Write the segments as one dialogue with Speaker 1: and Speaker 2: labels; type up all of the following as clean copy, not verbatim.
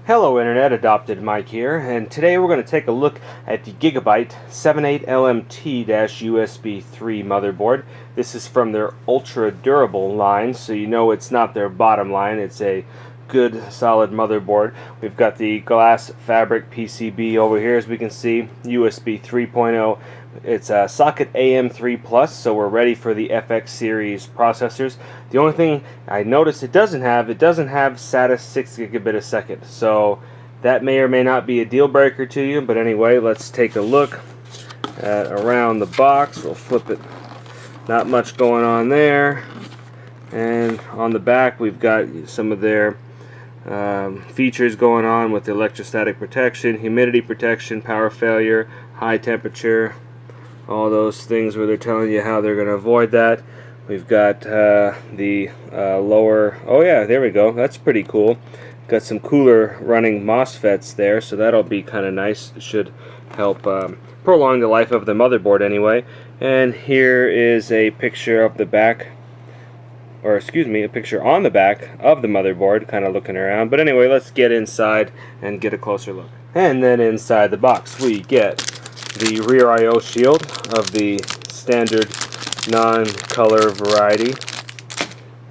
Speaker 1: Hello Internet, AdoptedMike here, and today we're going to take a look at the Gigabyte 78LMT-USB3 motherboard. This is from their ultra durable line, so you know it's not their bottom line. It's a good solid motherboard. We've got the glass fabric PCB over here, as we can see, USB 3.0. It's a Socket AM3 Plus, so we're ready for the FX series processors. The only thing I noticed it doesn't have SATA 6 gigabit a second, so that may or may not be a deal breaker to you. But anyway, let's take a look at around the box. We'll flip it. Not much going on there. And on the back we've got some of their features going on with electrostatic protection, humidity protection, power failure, high temperature, all those things where they're telling you how they're going to avoid that. We've got the lower, oh yeah, there we go, that's pretty cool. Got some cooler running MOSFETs there, so that'll be kind of nice. It should help prolong the life of the motherboard anyway. And here is a picture of the back, or excuse me, a picture on the back of the motherboard, kind of looking around. But anyway, let's get inside and get a closer look. And then inside the box we get the rear I/O shield of the standard non-color variety.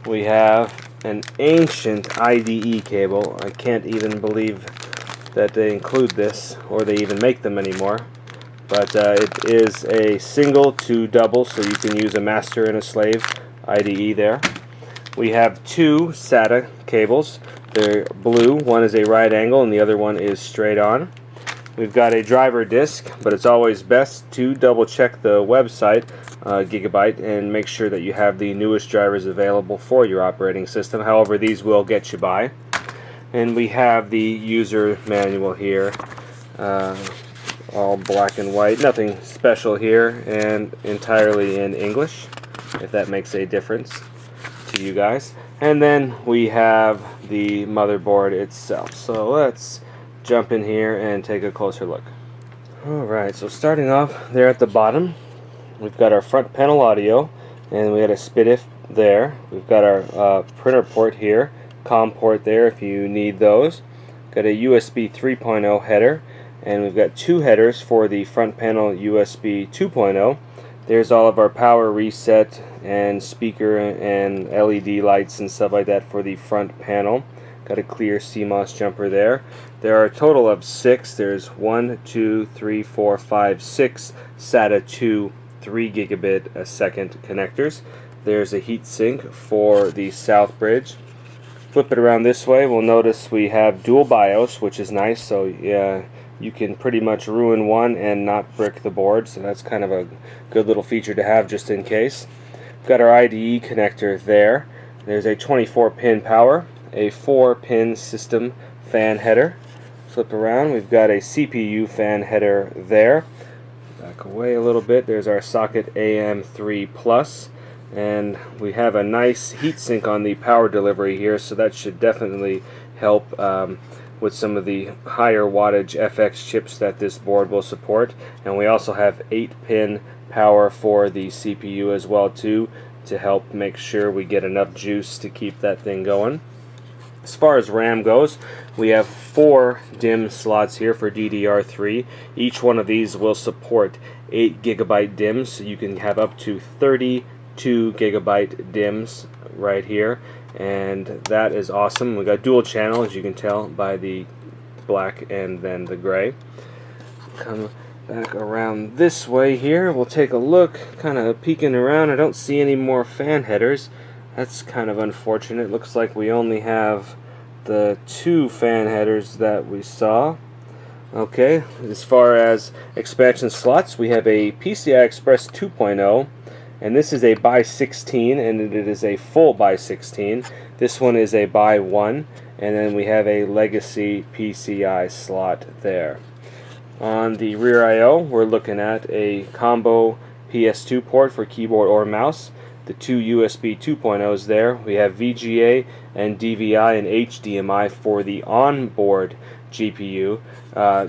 Speaker 1: We have an ancient IDE cable. I can't even believe that they include this, or they even make them anymore. But it is a single to double, so you can use a master and a slave IDE there. We have two SATA cables. They're blue. One is a right angle and the other one is straight on. We've got a driver disk, but it's always best to double check the website, Gigabyte, and make sure that you have the newest drivers available for your operating system. However, these will get you by. And we have the user manual here, all black and white. Nothing special here, and entirely in English, if that makes a difference to you guys. And then we have the motherboard itself. So let's jump in here and take a closer look. Alright, so starting off there at the bottom, we've got our front panel audio, and we got a SPDIF there. We've got our printer port here, COM port there if you need those. Got a USB 3.0 header, and we've got two headers for the front panel USB 2.0. There's all of our power reset and speaker and LED lights and stuff like that for the front panel. Got a clear CMOS jumper there. There are a total of 6. There's 1, 2, 3, 4, 5, 6 SATA 2 3 gigabit a second connectors. There's a heat sink for the south bridge. Flip it around this way, we'll notice we have dual BIOS, which is nice. So yeah, you can pretty much ruin one and not brick the board, so that's kind of a good little feature to have just in case. We've got our IDE connector there. There's a 24-pin power, a 4-pin system fan header. Flip around, we've got a CPU fan header there. Back away a little bit, there's our Socket AM3 Plus, and we have a nice heatsink on the power delivery here, so that should definitely help with some of the higher wattage FX chips that this board will support. And we also have 8-pin power for the CPU as well too, to help make sure we get enough juice to keep that thing going. As far as RAM goes, we have 4 DIMM slots here for DDR3. Each one of these will support 8 gigabyte DIMMs, so you can have up to 32 gigabyte DIMMs right here, and that is awesome. We got dual channel, as you can tell by the black and then the gray. Come back around this way here, we'll take a look, kind of peeking around. I don't see any more fan headers. That's kind of unfortunate. Looks like we only have the 2 fan headers that we saw. Okay, as far as expansion slots, we have a PCI Express 2.0, and this is a by 16, and it is a full by 16. This one is a by 1, and then we have a legacy PCI slot there. On the rear I/O, we're looking at a combo PS2 port for keyboard or mouse. The 2 USB 2.0s there. We have VGA and DVI and HDMI for the onboard GPU.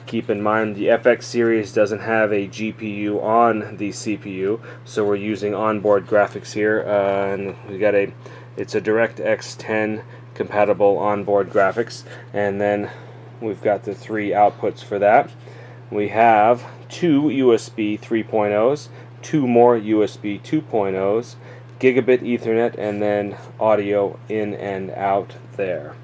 Speaker 1: Keep in mind the FX series doesn't have a GPU on the CPU, so we're using onboard graphics here, and we got it's a DirectX 10 compatible onboard graphics. And then We've got the 3 outputs for that. We have 2 USB 3.0s, 2 more USB 2.0s, gigabit Ethernet, and then audio in and out there.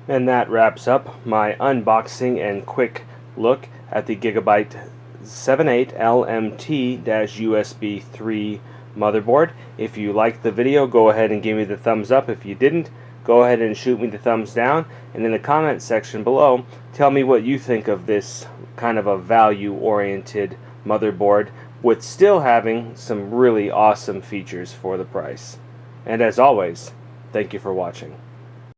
Speaker 1: And that wraps up my unboxing and quick look at the Gigabyte 78LMT-USB3 motherboard. If you liked the video, go ahead and give me the thumbs up. If you didn't, go ahead and shoot me the thumbs down. And in the comment section below, tell me what you think of this kind of a value-oriented motherboard with still having some really awesome features for the price. And as always, thank you for watching.